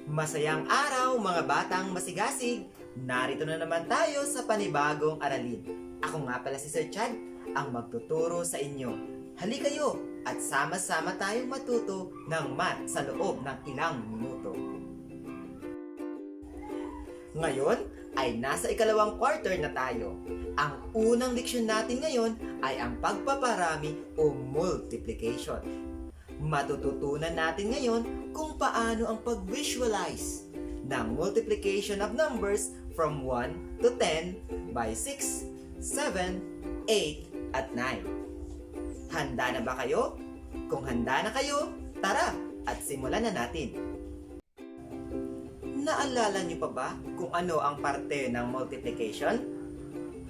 Masayang araw mga batang masigasig! Narito na naman tayo sa panibagong aralin. Ako nga pala si Sir Chad, ang magtuturo sa inyo. Halika kayo at sama-sama tayong matuto ng math sa loob ng ilang minuto. Ngayon ay nasa ikalawang quarter na tayo. Ang unang leksyon natin ngayon ay ang pagpaparami o multiplication. Matututunan natin ngayon kung paano ang pag-visualize ng multiplication of numbers from 1 to 10 by 6, 7, 8, at 9. Handa na ba kayo? Kung handa na kayo, tara at simulan na natin. Naalala niyo pa ba kung ano ang parte ng multiplication?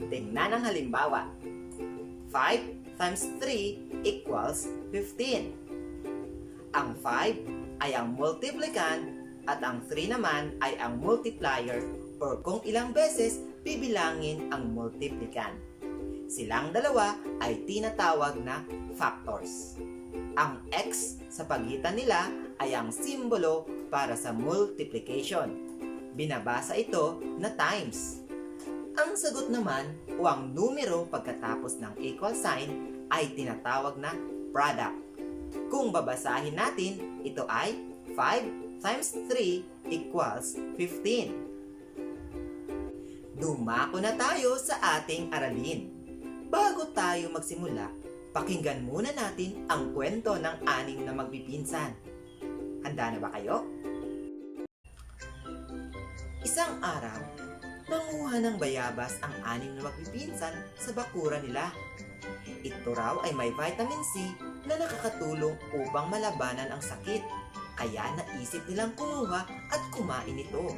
Tingnan ang halimbawa. 5 times 3 equals 15. Ang 5 ay ang multiplicand at ang 3 naman ay ang multiplier or kung ilang beses bibilangin ang multiplicand. Silang dalawa ay tinatawag na factors. Ang x sa pagitan nila ay ang simbolo para sa multiplication. Binabasa ito na times. Ang sagot naman o ang numero pagkatapos ng equal sign ay tinatawag na product. Kung babasahin natin, ito ay 5 times 3 equals 15. Dumako na tayo sa ating aralin. Bago tayo magsimula, pakinggan muna natin ang kwento ng anim na magpipinsan. Handa na ba kayo? Isang araw, nanguha ng bayabas ang anim na magpipinsan sa bakuran nila. Ito raw ay may vitamin C na nakakatulong upang malabanan ang sakit, kaya naisip nilang kumuha at kumain ito.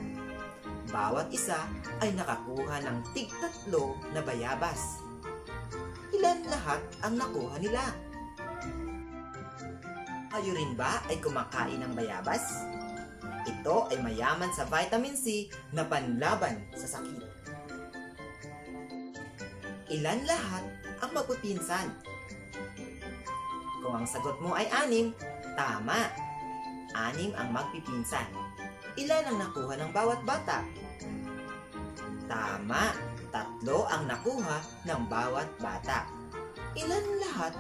Bawat isa ay nakakuha ng tig-tatlo na bayabas. Ilan lahat ang nakuha nila? Kayo rin ba ay kumakain ng bayabas? Ito ay mayaman sa vitamin C na panlaban sa sakit. Ilan lahat ang magpipinsan? Kung ang sagot mo ay 6, tama. 6 ang magpipinsan. Ilan ang nakuha ng bawat bata? Tama. 3 ang nakuha ng bawat bata. Ilan lahat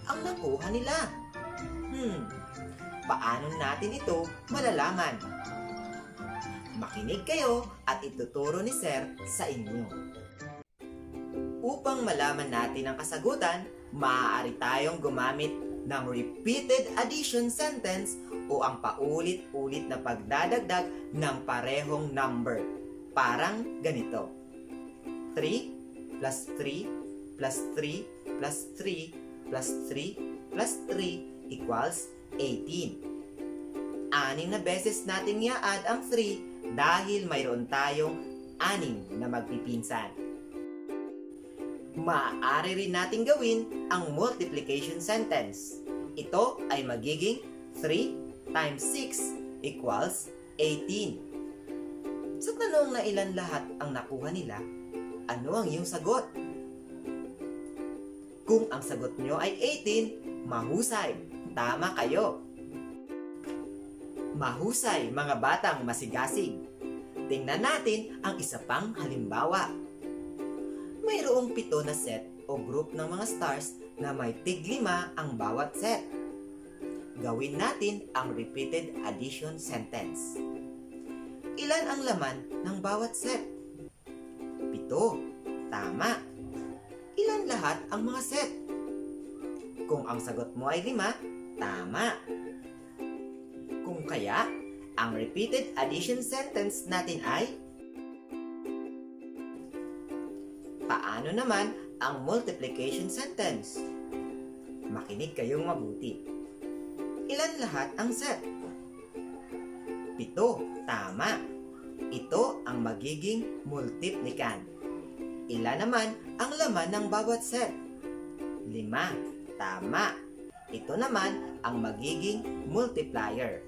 ang nakuha nila? Paano natin ito malalaman? Makinig kayo at ituturo ni Sir sa inyo. Upang malaman natin ang kasagutan, maaari tayong gumamit ng repeated addition sentence o ang paulit-ulit na pagdadagdag ng parehong number. Parang ganito. 3 plus 3 plus 3 plus 3 plus 3 plus 3 equals 18. 6 na beses natin i-add ang 3 dahil mayroon tayong 6 na magpipinsan. Maaari rin natin gawin ang multiplication sentence. Ito ay magiging 3 times 6 equals 18. Sa tanong na ilan lahat ang nakuha nila, ano ang iyong sagot? Kung ang sagot nyo ay 18, mahusay. Tama kayo. Mahusay mga batang masigasig. Tingnan natin ang isa pang halimbawa. Mayroong 7 na set o group ng mga stars na may tig-5 ang bawat set. Gawin natin ang repeated addition sentence. Ilan ang laman ng bawat set? 7. Tama. Ilan lahat ang mga set? Kung ang sagot mo ay 5, tama. Kung kaya, ang repeated addition sentence natin ay paano naman ang multiplication sentence? Makinig kayong mabuti. Ilan lahat ang set? 7. Tama. Ito ang magiging multiplicand. Ilan naman ang laman ng bawat set? 5. Tama. Ito naman ang magiging multiplier.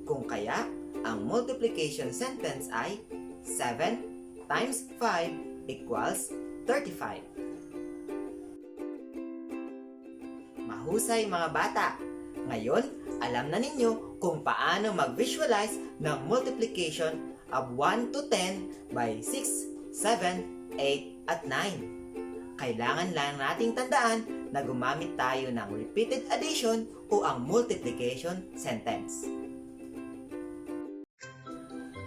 Kung kaya, ang multiplication sentence ay 7 times 5 equals 35. Mahusay mga bata! Ngayon, alam na ninyo kung paano mag-visualize ng multiplication of 1 to 10 by 6, 7, 8, at 9. Kailangan lang nating tandaan na gumamit tayo ng repeated addition o ang multiplication sentence.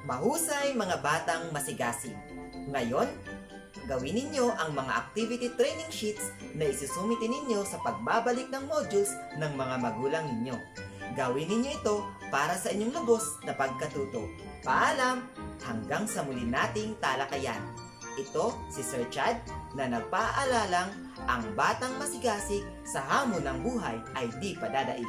Mahusay mga batang masigasig! Ngayon, gawin ninyo ang mga activity training sheets na isusumite ninyo sa pagbabalik ng modules ng mga magulang ninyo. Gawin ninyo ito para sa inyong lubos na pagkatuto. Paalam! Hanggang sa muli nating talakayan. Ito si Sir Chad na nagpaalalang ang batang masigasig sa hamon ng buhay ay di padadaig.